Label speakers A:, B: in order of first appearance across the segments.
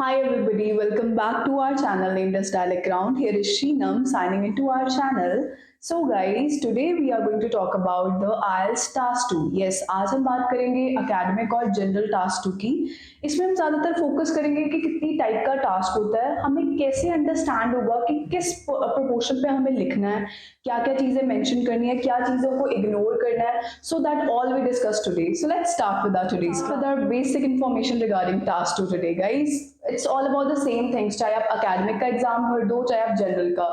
A: Hi everybody, welcome back to our channel named as Dialect Ground. Here is Sheenam signing into our channel. So guys, today we are going to talk about the IELTS Task 2. Yes, आज हम बात करेंगे academic और general task 2 की. इसमें हम ज़्यादातर focus करेंगे कि कितनी टाइप का टास्क होता है, हमें कैसे अंडरस्टैंड होगा कि किस प्रोपोर्शन पे हमें लिखना है, क्या क्या चीज़ें मेंशन करनी है, क्या चीज़ों को इग्नोर करना है. So that all we discuss today. So let's start with our basic information regarding task 2 today, guys. It's all about the same things. चाहे आप अकेडमिक का एग्जाम भर दो, चाहे आप जनरल का,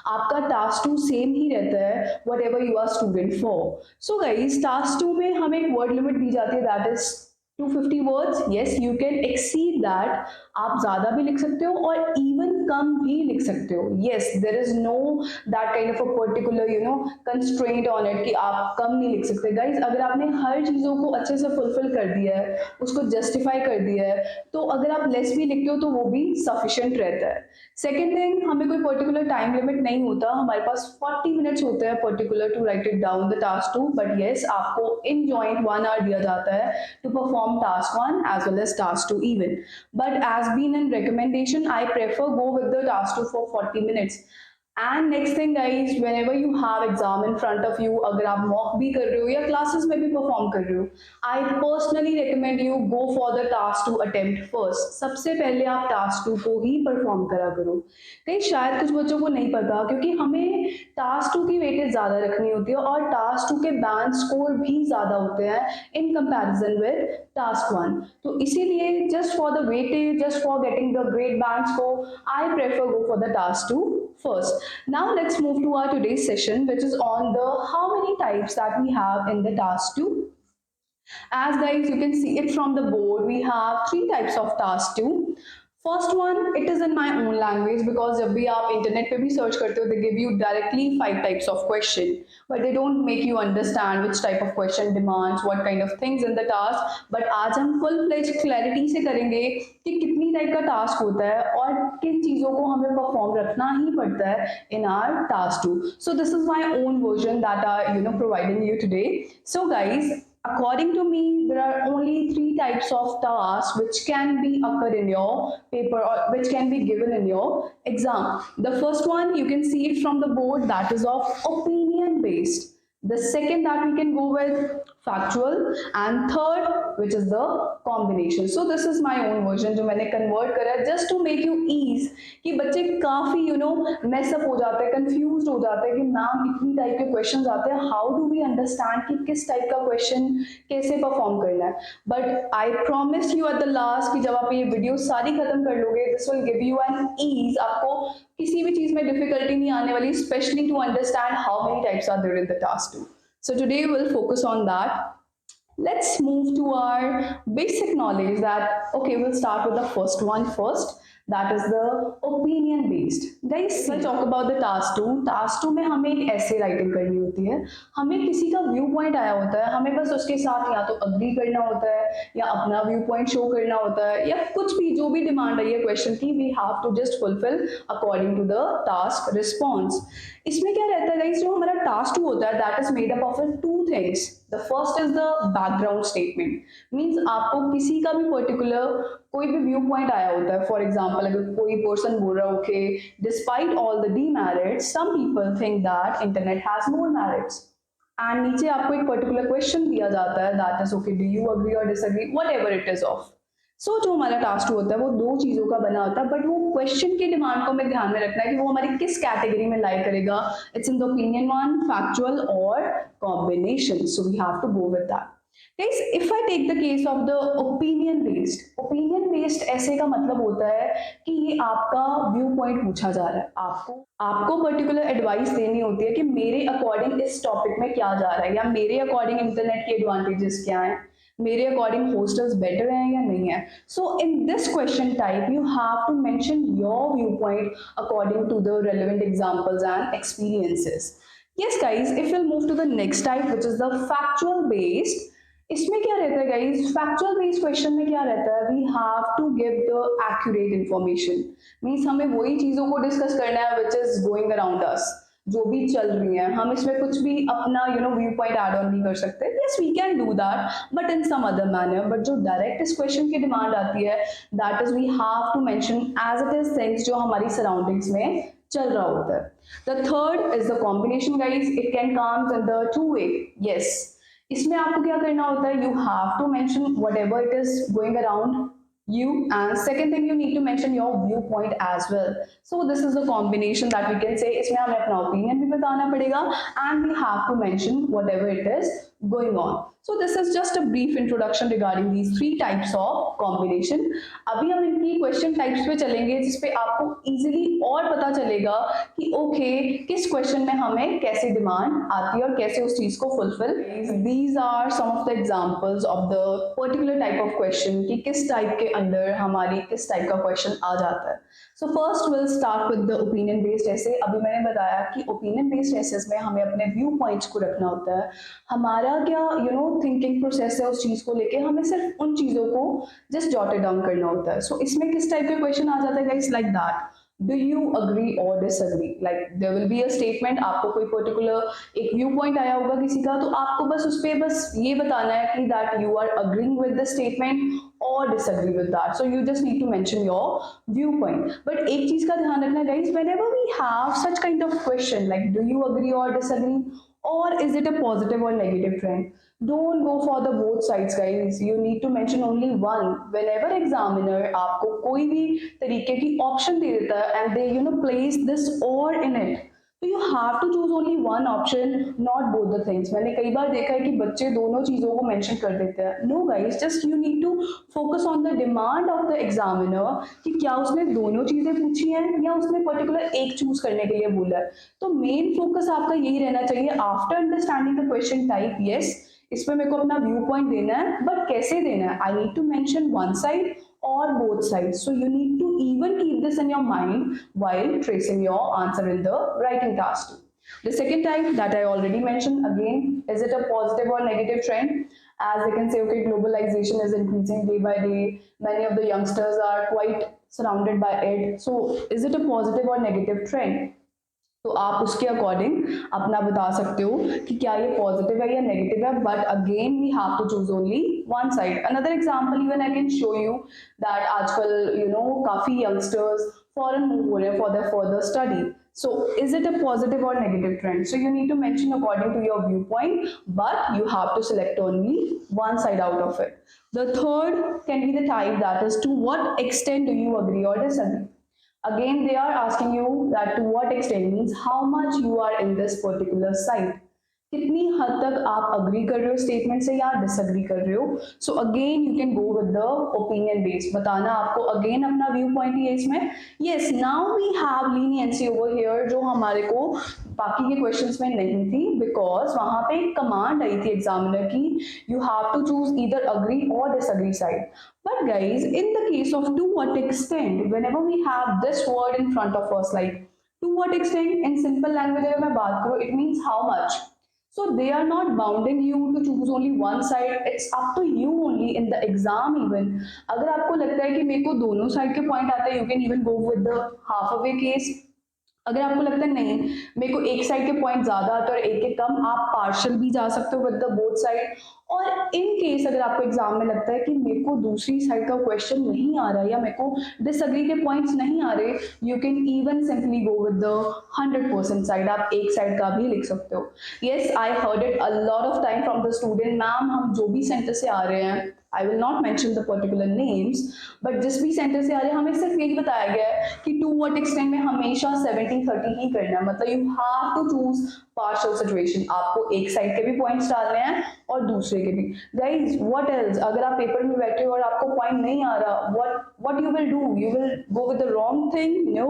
A: आपका टास्क टू सेम ही रहता है whatever you are student for. So guys, task two में हमें एक वर्ड लिमिट दी जाती है, that is 250 words. Yes, you can exceed that. आप ज्यादा भी लिख सकते हो और इवन कम भी लिख सकते हो. Yes, there is no that kind of a particular constraint on it कि आप कम नहीं लिख सकते. गाइज, अगर आपने हर चीजों को अच्छे से फुलफिल कर दिया है, उसको जस्टिफाई कर दिया है, तो अगर आप लेस भी लिखते हो तो वो भी सफिशिएंट रहता है. सेकेंड थिंग, हमें कोई पर्टिकुलर टाइम लिमिट नहीं होता. हमारे पास 40 मिनट्स होते हैं particular to write it down the task two. But yes, आपको इन जॉइंट 1 आवर दिया जाता है to perform task 1 as well as task 2 even. But as been in recommendation, I prefer go with the task 2 for 40 minutes. And next thing guys, when ever you have exam in front of you, अगर आप mock भी कर रहे हो या classes में भी perform कर रहे हो, I personally recommend you go for the task two attempt first. सबसे पहले आप टास्क टू को ही परफॉर्म करा करो. कहीं शायद कुछ बच्चों को नहीं पता, क्योंकि हमें टास्क टू की वेटेज ज़्यादा रखनी होती है और टास्क टू के बैंड स्कोर भी ज़्यादा होते हैं इन कंपैरिजन विद टास्क 1. तो इसीलिए just for the weightage, just for getting the great band score, I prefer go for the task two first. Now let's move to our today's session, which is on the how many types that we have in the task 2. As guys, you can see it from the board, we have 3 types of task 2. First one, it is in my own language, because जब भी आप internet पे भी search करते हो, they give you directly 5 types of question, but they don't make you understand which type of question demands what kind of things in the task. But आज हम full fledged clarity से करेंगे कि कितनी टाइप का task होता है और किन चीज़ों को हमें परफॉर्म रखना ही पड़ता है in our task 2. So this is my own version that I providing you today. So guys, according to me, there are only 3 types of tasks which can be occur in your paper or which can be given in your exam. The first one, you can see it from the board, that is of opinion based. The second that we can go with factual, and third which is the combination. So this is my own version जो मैंने convert करा है just to make you ease कि बच्चे काफ़ी mess up हो जाते हैं, confused हो जाते हैं कि मैम इतनी टाइप के questions आते हैं, how do we understand कि किस टाइप का question कैसे perform करना है. But I promise you at the last कि जब आप ये वीडियो सारी खत्म कर लोगे, this will give you an ease. आपको किसी भी चीज़ में difficulty नहीं आने वाली, especially to understand how many types are there in the task 2. So today we'll focus on that. Let's move to our basic knowledge that, okay, we'll start with the first one first. That is the opinion based. Guys, let's talk about the task 2. Task 2 में हमें एक ऐसे writing करनी होती है. हमें किसी का व्यू पॉइंट आया होता है, हमें बस उसके साथ या तो अग्री करना होता है या अपना व्यू पॉइंट शो करना होता है या कुछ भी जो भी डिमांड आई है क्वेश्चन की, we have to just fulfil according to the task response. इसमें क्या रहता है गाइस, जो हमारा टास्क 2 होता है, that is made up of 2 things. The first is the background statement. Means आपको किसी का भी पर्टिकुलर कोई भी व्यू पॉइंट आया होता है. फॉर एग्जाम्पल, अगर कोई पर्सन बोल रहा है, okay, despite all the demerits, some people think that internet has more merits, and नीचे आपको एक पर्टिकुलर क्वेश्चन दिया जाता है, that is okay, do you agree or disagree, whatever it is of. So जो हमारा टास्क 2 होता है वो 2 चीज़ों का बना होता है, बट वो क्वेश्चन के डिमांड को हमें ध्यान में रखना है कि वो हमारी किस कैटेगरी में लाई करेगा. It's in the opinion one, factual or combination. So we have to go with that. Guys, if I take the case of the opinion based ऐसे का मतलब होता है कि ये आपका व्यू पॉइंट पूछा जा रहा है, आपको पर्टिकुलर एडवाइस देनी होती है कि मेरे अकॉर्डिंग इस टॉपिक में क्या जा रहा है, या मेरे अकॉर्डिंग इंटरनेट के एडवांटेजेस क्या हैं, मेरे अकॉर्डिंग हॉस्टल्स बेटर हैं या नहीं है. So in this question type you have to mention your view point according to the relevant examples and experiences. Yes guys, if we'll move to the next type, which is the factual based. इसमें क्या रहता है guys, factual based question में क्या रहता है, we have to give the accurate information. Means हमें वही चीजों को डिस्कस करना है which is going around us. जो भी चल रही हैं, हम इसमें कुछ भी अपना व्यू पॉइंट ऐड ऑन नहीं कर सकते. Yes we can do that but in some other manner. But जो डायरेक्ट इस क्वेश्चन की डिमांड आती है, that is we have to mention as it is things जो हमारी सराउंडिंग्स में चल रहा होता है. The third is the combination guys. It can comes in the two way. Yes, इसमें आपको क्या करना होता है, you have to mention whatever it is going around you, and second thing you need to mention your viewpoint as well. So this is the combination that we can say. इसमें हमें अपना opinion भी बताना पड़ेगा and we have to mention whatever it is going on. So this is just a brief introduction regarding these three types of combination. अभी हम इनकी question types पे चलेंगे जिसपे आपको easily और पता चलेगा कि okay किस question में हमें कैसे demand आती है और कैसे उस चीज को fulfill. These are some of the examples of the particular type of question कि किस type के अंदर हमारी किस टाइप का क्वेश्चन आ जाता है. So first will start with the opinion based ऐसे. अभी मैंने बताया कि ओपिनियन बेस्ड एसेस में हमें अपने व्यू पॉइंट्स को रखना होता है. हमारा क्या थिंकिंग प्रोसेस है उस चीज को लेके, हमें सिर्फ उन चीजों को जस्ट जॉटेड डाउन करना होता है. सो इसमें किस टाइप के क्वेश्चन आ जाता है guys, like that do you agree or disagree. Like there will be a statement, आपको कोई पर्टिकुलर एक व्यू पॉइंट आया होगा किसी का, तो आपको बस उस पर बस ये बताना है कि that you are agreeing with the statement or disagree with that. So you just need to mention your viewpoint. But एक चीज का ध्यान रखना guys, whenever we have such kind of question like do you agree or disagree or is it a positive or negative trend, don't go for the both sides guys. You need to mention only one. Whenever examiner आपको कोई भी तरीके की option दे देता है and they place this or in it, so you have to choose only one option, not both the things. मैंने कई बार देखा है कि बच्चे दोनों चीजों को मेंशन कर देते हैं. No guys, just you need to focus on the demand of the examiner कि क्या उसने दोनों चीजें पूछी हैं या उसने पर्टिकुलर एक चूज करने के लिए बोला है. तो मेन फोकस आपका यही रहना चाहिए after understanding the question type. Yes, इसमें मेरे को अपना व्यू पॉइंट देना है, बट कैसे देना है, I need to mention one side or both sides. So you need to even keep this in your mind while tracing your answer in the writing task. The second type that I already mentioned, again, is it a positive or negative trend? As they can say, okay, globalization is increasing day by day. Many of the youngsters are quite surrounded by it. So is it a positive or negative trend? तो आप उसके according अपना बता सकते हो कि क्या ये पॉजिटिव है या नेगेटिव है. But again we have to choose only one side. Another example even I can show you that आजकल काफी यंगस्टर्स फॉरेन मूव हो रहे हैं for their further study. So is it a positive or negative trend? So you need to mention according to your viewpoint, but you have to select only one side out of it. The third can be the type that is to what extent do you agree or disagree. Again they are asking you that to what extent means how much you are in this particular side. कितनी हद तक आप agree कर रहे हो statement से या disagree कर रहे हो. So again you can go with the opinion base. बताना आपको अगेन अपना व्यू पॉइंट ही है इसमें. Yes, now we have leniency over here जो हमारे को बाकी के क्वेश्चंस में नहीं थी, बिकॉज वहां पे एक कमांड आई थी एग्जामिनर की, you have to choose either agree or disagree side. But guys, in the case of to what extent, whenever we have this word in front of us, like to what extent, in simple language अगर मैं बात करूँ, it means how much. So they are not bounding you to choose only one side. It's up to you only in the exam even. अगर आपको लगता है कि मेरे को दोनों साइड के पॉइंट आते हैं, you can even go with the half away case. अगर आपको लगता है नहीं मेरे को एक साइड के पॉइंट ज्यादा आते हैं और एक के कम, आप पार्शियल भी जा सकते हो विद द बोथ साइड. और इन केस अगर आपको एग्जाम में लगता है कि मेरे को दूसरी साइड का क्वेश्चन नहीं आ रहा है या मेरे को डिसएग्री के पॉइंट्स नहीं आ रहे, you can even simply go with the 100% side. आप एक साइड का भी लिख सकते हो. Yes, I heard it a lot of time from the student, ma'am हम जो भी सेंटर से आ रहे हैं, I will not mention the particular names, but जिस भी सेंटर से आ रहे हैं हमें सिर्फ यही बताया गया है कि टू व्हाट एक्सटेंट में हमेशा 70-30 ही करना है. मतलब you have to choose partial situation. आपको एक साइड के भी पॉइंट्स डालने हैं और दूसरे के भी. गाइज व्हाट एल्स, अगर आप पेपर में बैठे हो और आपको पॉइंट नहीं आ रहा, what you will do, you will go with the wrong thing. No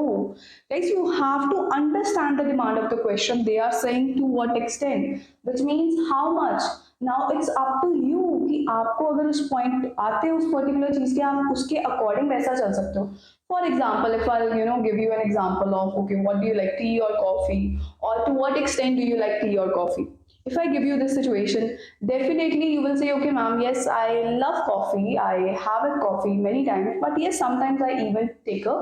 A: guys, you have to understand the demand of the question. They are saying to what extent, which means how much. Now it's up to you कि आपको अगर उस point आते हैं उस particular चीज के, आप उसके अकॉर्डिंग वैसा चल सकते हो. For example, if I'll give you an example of okay, what do you like, tea or coffee, or to what extent do you like tea or coffee? If I give you this situation, definitely you will say, okay, ma'am, yes, I love coffee. I have a coffee many times, but yes, sometimes I even take a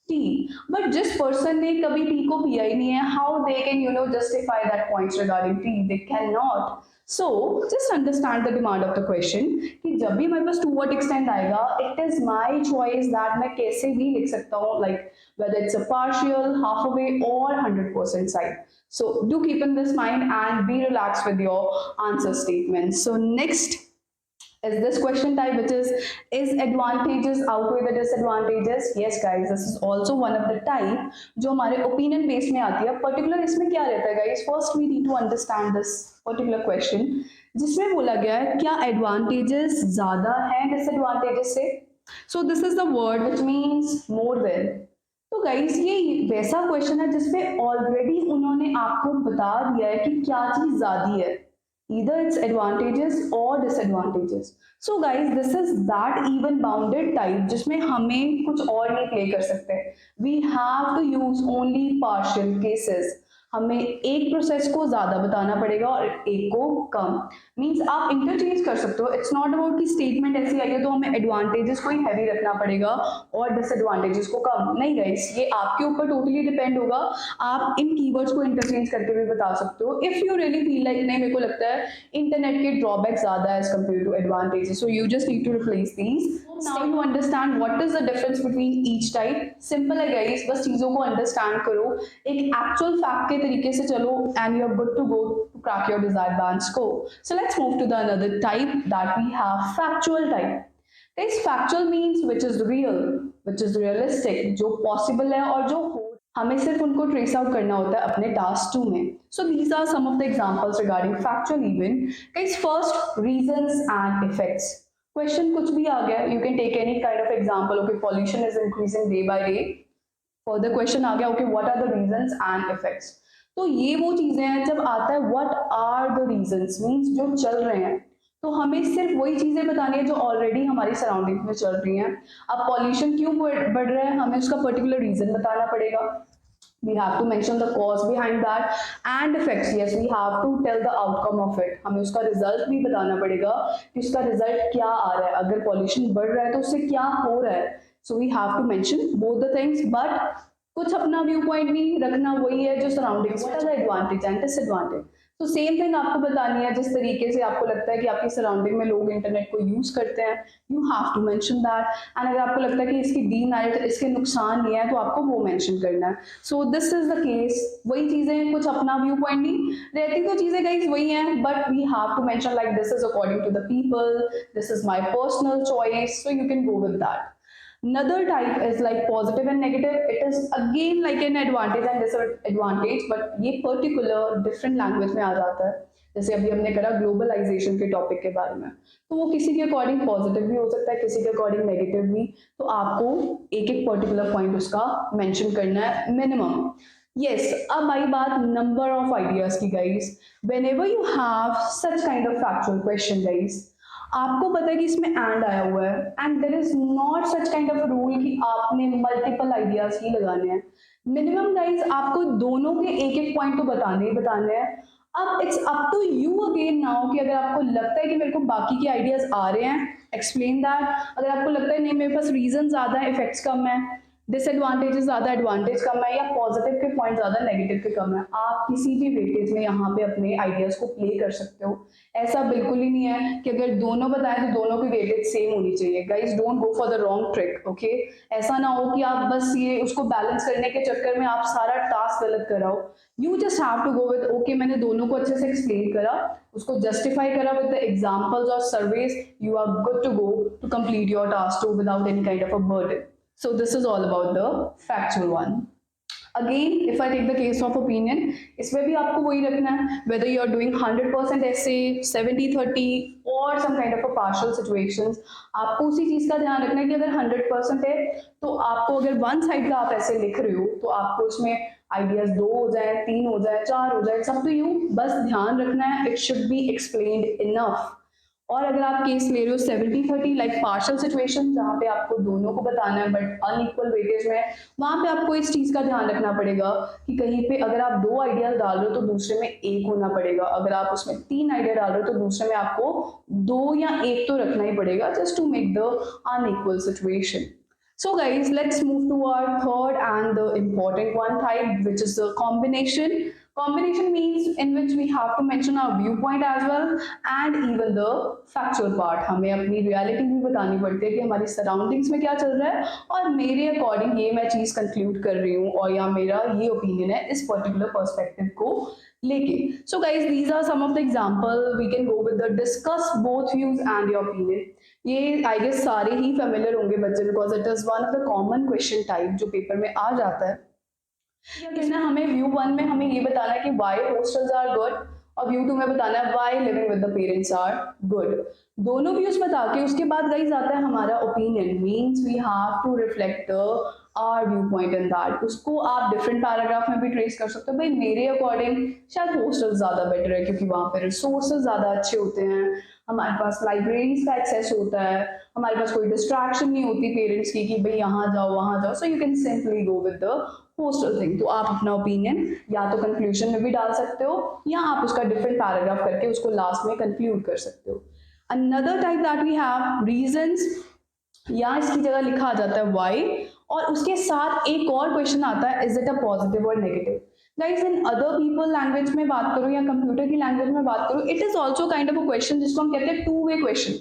A: T, but जिस person ने कभी T को पिया ही नहीं है, how they can justify that points regarding T? They can not. So just understand the demand of the question कि जब भी मेरे पास टू वर्ड एक्सटेंड आएगा, it is my choice that मैं कैसे भी लिख सकता हूँ, like whether it's a partial, half a way or 100% side. So do keep in this mind and be relaxed with your answer statements. So next is this question type, which is advantages outweigh the disadvantages? Yes guys, this is also one of the type जो हमारे opinion based में आती है. Particular इसमें क्या रहता है guys? First we need to understand this particular question, जिसमें बोला गया है क्या advantages ज़्यादा हैं disadvantages से. So this is the word which means more than. तो गाइस ये वैसा क्वेश्चन है जिसमें ऑलरेडी उन्होंने आपको बता दिया है कि क्या चीज ज्यादा है, either it's advantages or disadvantages. So guys, this is that even bounded type जिसमें हमें कुछ और नहीं प्ले कर सकते. We have to use only partial cases. हमें एक प्रोसेस को ज्यादा बताना पड़ेगा और एक को कम. मींस आप इंटरचेंज कर सकते हो. इट्स नॉट अबाउट कि स्टेटमेंट ऐसी आई है तो हमें एडवांटेजेस को ही हैवी रखना पड़ेगा और डिसएडवांटेजेस को कम. नहीं गाइस, ये आपके ऊपर टोटली डिपेंड होगा. आप इन कीवर्ड्स को इंटरचेंज करके भी बता सकते हो. If you really feel like नहीं, मेरे को लगता है इंटरनेट के ड्रॉबैक ज्यादा है as compare to advantages, so you just need to replace these. Now you understand what is the difference between each type. Simple है गाइस, बस चीजों को अंडरस्टैंड करो, एक एक्चुअल फैक्ट के तरीके से चलो, and you're good to go to crack your desired band score. So let's move to the another type that we have, factual type. This factual means which is real, which is realistic, जो possible है और जो हो, हमें सिर्फ उनको trace out करना होता है अपने टास्क 2 में. So these are some of the examples regarding factual event. Guys, first reasons and effects. Question कुछ भी आ गया, you can take any kind of example. Okay, pollution is increasing day by day. Further question आ गया, okay, what are the reasons and effects? तो ये वो चीजें हैं जब आता है what are the reasons, means जो चल रहे हैं, तो हमें सिर्फ वही चीजें बतानी है जो ऑलरेडी हमारी सराउंडिंग में चल रही हैं. अब पॉल्यूशन क्यों बढ़ रहा है, हमें उसका पर्टिकुलर रीजन बताना पड़ेगा. We have to mention the cause behind that and effects. Yes, we have to tell the outcome of it. हमें उसका रिजल्ट भी बताना पड़ेगा कि उसका रिजल्ट क्या आ रहा है. अगर पॉल्यूशन बढ़ रहा है तो उससे क्या हो रहा है. So we have to mention both the things, but कुछ अपना व्यू पॉइंट भी रखना, वही है जो सराउंडिंग्स में है. एडवांटेज एंड डिसएडवांटेज, तो सेम थिंग आपको बतानी है. जिस तरीके से आपको लगता है कि आपकी सराउंडिंग में लोग इंटरनेट को यूज करते हैं, you have to mention that. And अगर आपको लगता है कि इसकी डीमेरिट, इसके नुकसान नहीं है, तो आपको वो मेंशन करना है. So this is the case. वही चीजें, कुछ अपना व्यू पॉइंट नहीं रहती, तो चीजें गाइस वही हैं, but we have to mention like this is according to the people, this is my personal choice, so you can go with that. Another type is like positive and negative. It is again like an advantage and disadvantage, but ये particular different language में आ जाता है. जैसे अभी हमने करा globalisation के topic के बारे में, तो वो किसी के अकॉर्डिंग पॉजिटिव भी हो सकता है, किसी के अकॉर्डिंग नेगेटिव भी. तो आपको एक एक पर्टिकुलर पॉइंट उसका मेंशन करना है मिनिमम. Yes, अब आई बात नंबर ऑफ आइडियाज की guys. Whenever you have such kind of factual question guys, आपको पता है कि इसमें एंड आया हुआ है, and there is not such kind of rule कि आपने मल्टीपल आइडियाज ही लगाने हैं. मिनिमम गाइज आपको दोनों के एक एक पॉइंट तो बताने ही बताने हैं. अब it's up to you again now कि अगर आपको लगता है कि मेरे को बाकी के आइडियाज आ रहे हैं, एक्सप्लेन दैट. अगर आपको लगता है नहीं मेरे पास रीजन ज्यादा है, इफेक्ट्स कम है, डिसएडवांटेजेस ज्यादा, एडवांटेज कम है, या पॉजिटिव के पॉइंट ज्यादा, नेगेटिव के कम है, आप किसी भी वेटेज में यहाँ पे अपने आइडियाज को प्ले कर सकते हो. ऐसा बिल्कुल ही नहीं है कि अगर दोनों बताएं तो दोनों की वेटेज सेम होनी चाहिए. Guys, don't go for the wrong trick. Okay, ऐसा ना हो कि आप बस ये उसको बैलेंस करने के चक्कर में आप सारा टास्क गलत कराओ. You just have to go with okay, मैंने दोनों को अच्छे से एक्सप्लेन करा, उसको जस्टिफाई करा विद द एग्जांपल्स और surveys, you are good to go to complete your task two without any kind of a burden. So this is all about the factual one. Again, if I take the case of opinion, इसमें भी आपको वही रखना है, whether you are doing 100% essay, 70-30 or some kind of a partial situations, आपको उसी चीज का ध्यान रखना है कि अगर 100% है तो आपको, अगर वन साइड का आप ऐसे लिख रहे हो, तो आपको उसमें आइडियाज 2 हो जाए, 3 हो जाए, 4 हो जाए, सब तो यू बस ध्यान रखना है, it should be explained enough. और अगर आप केस ले रहे हो 70-30 लाइक पार्शियल सिचुएशन, जहाँ पे आपको दोनों को बताना है बट अनइक्वल वेटेज में, वहां पे आपको इस चीज का ध्यान रखना पड़ेगा कि कहीं पे अगर आप 2 आइडियाज डाल रहे हो तो दूसरे में 1 होना पड़ेगा. अगर आप उसमें 3 आइडिया डाल रहे हो तो दूसरे में आपको 2 या 1 तो रखना ही पड़ेगा, just to make the unequal situation. So guys, let's move to our third and the important one type, which is the combination. Combination means in which we have to mention our viewpoint as well and even the factual part. हमें अपनी reality भी बतानी पड़ती है कि हमारी surroundings में क्या चल रहा है और मेरे according ये मैं चीज़ conclude कर रही हूँ और या मेरा ये opinion है इस particular perspective को लेके. So guys, these are some of the example. We can go with the discuss both views and your opinion. ये आई गेस सारे ही फेमिलियर होंगे बच्चे because it is one of the common question type जो paper में आ जाता है. इसमें हमें व्यू वन में हमें ये बताना है कि वाई हॉस्टल्स आर गुड और व्यू टू में बताना है why living with the parents are good. दोनों व्यूज बता के उसके बाद गाइस आता है हमारा opinion. Means we have to reflect our view point in that. उसको आप डिफरेंट पैराग्राफ में भी ट्रेस कर सकते हो. भाई मेरे अकॉर्डिंग शायद हॉस्टल ज्यादा बेटर है क्योंकि वहां पे रिसोर्सेज ज्यादा अच्छे होते हैं, हमारे पास लाइब्रेरीज का एक्सेस होता है, हमारे पास कोई डिस्ट्रैक्शन नहीं होती पेरेंट्स की कि भाई यहाँ जाओ वहां जाओ. सो you can simply go with the postal thing. तो आप अपना ओपिनियन या तो कंक्लूजन में भी डाल सकते हो या आप उसका डिफरेंट पैराग्राफ करके उसको लास्ट में कंक्लूड कर सकते हो. Another type that we have reasons, या इसकी जगह लिखा आ जाता है वाई और उसके साथ एक और क्वेश्चन आता है इज इट अ पॉजिटिव और negative. Guys in other people language में बात करूं या कंप्यूटर की लैंग्वेज में बात करूं, it is also kind of a question जिसको हम कहते हैं टू वे क्वेश्चन,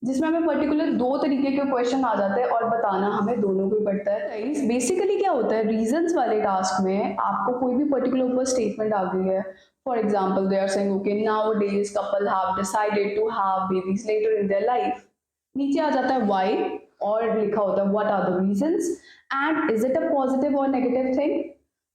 A: जिसमें हमें पर्टिकुलर दो तरीके के क्वेश्चन आ जाते हैं और बताना हमें दोनों को ही पड़ता है. बेसिकली क्या होता है रीजंस वाले टास्क में आपको कोई भी पर्टिकुलर ऊपर स्टेटमेंट आ गई है. For example they are saying okay nowadays couple have decided to have babies later in their life. नीचे आ जाता है वाई और लिखा होता है what are the reasons and is it a positive और नेगेटिव थिंग.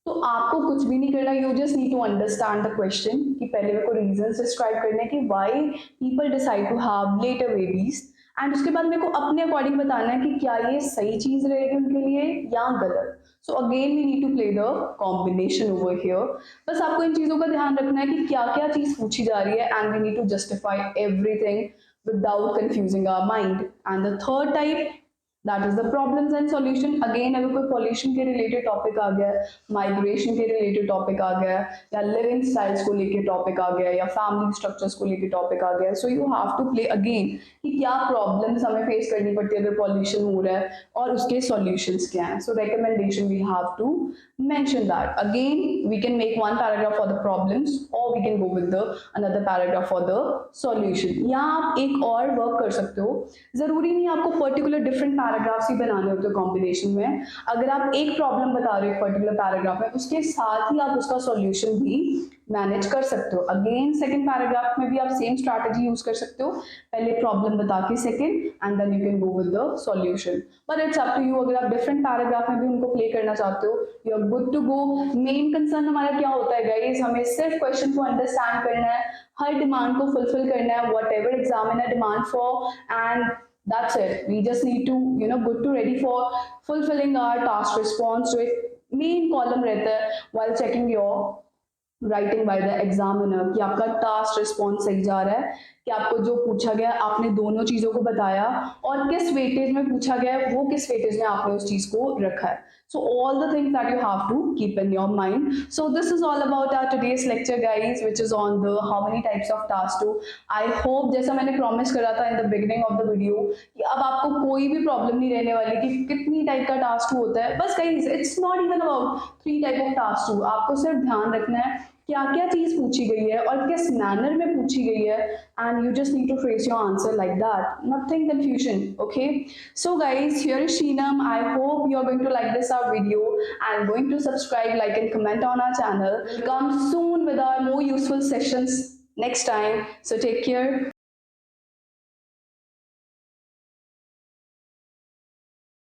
A: तो आपको कुछ भी नहीं करना, you just need to understand the question कि पहले मेरे को रीजंस डिस्क्राइब करने हैं कि why people decide to have letter babies and उसके बाद मेरे को अपने अकॉर्डिंग बताना है कि क्या ये सही चीज रहेगी उनके लिए या गलत. So again we need to play the combination over here. बस आपको इन चीजों का ध्यान रखना है कि क्या क्या चीज पूछी जा रही है and we need to justify everything without confusing our mind. And the third type, that is the problems and solution. Again अगर कोई pollution के related topic आ गया, migration के related topic आ गया, या living styles को लेके topic आ गया, या family structures को लेके topic आ गया, so you have to play again कि क्या problems हमें face करनी पड़ती है अगर pollution हो रहा है और उसके solutions क्या हैं. So recommendation we have to mention that. Again we can make one paragraph for the problems or we can go with the another paragraph for the solution. या आप एक और work कर सकते हो, जरूरी नहीं आपको पर्टिकुलर डिफरेंट पैराग्राफ्स ही बनाने होते कॉम्बिनेशन में. अगर आप एक प्रॉब्लम बता रहे हो पर्टिकुलर पैराग्राफ में उसके साथ ही आप उसका सॉल्यूशन भी मैनेज कर सकते हो. अगेन सेकंड पैराग्राफ में भी आप सेम स्ट्रैटेजी यूज कर सकते हो, पहले प्रॉब्लम बता के second and then you can go with the solution. But it's up to you, अगर आप डिफरेंट पैराग्राफ में भी उनको प्ले करना चाहते हो you are good to go. Main concern हमारा क्या होता है गाइस, हमें सिर्फ क्वेश्चन को अंडरस्टैंड करना है, हर डिमांड को फुलफिल करना है what ever examiner demand for and that's it. We just need to good to ready for fulfilling our task response. So एक main column रहता है while checking your writing by the examiner कि आपका task response सही जा रहा है, कि आपको जो पूछा गया आपने दोनों चीजों को बताया और किस वेटेज में पूछा गया है वो किस वेटेज में आपने उस चीज को रखा है. So all the things that you have to keep in your mind. So this is all about our today's lecture guys, which is on the how many types of task to. I hope जैसा मैंने promise करा था in the beginning of the video कि अब आपको कोई भी problem नहीं रहने वाली कि कितनी टाइप का task होता है. बस guys it's not even about 3 type of task. आपको सिर्फ ध्यान रखना है क्या क्या चीज पूछी गई है और किस मैनर में पूछी गई है and you just need to phrase your answer like that, nothing confusion. Okay so guys here is Sheenam. I hope you are going to like this our video and going to subscribe, like and comment on our channel. We'll come soon with our more useful sessions next time, so take care.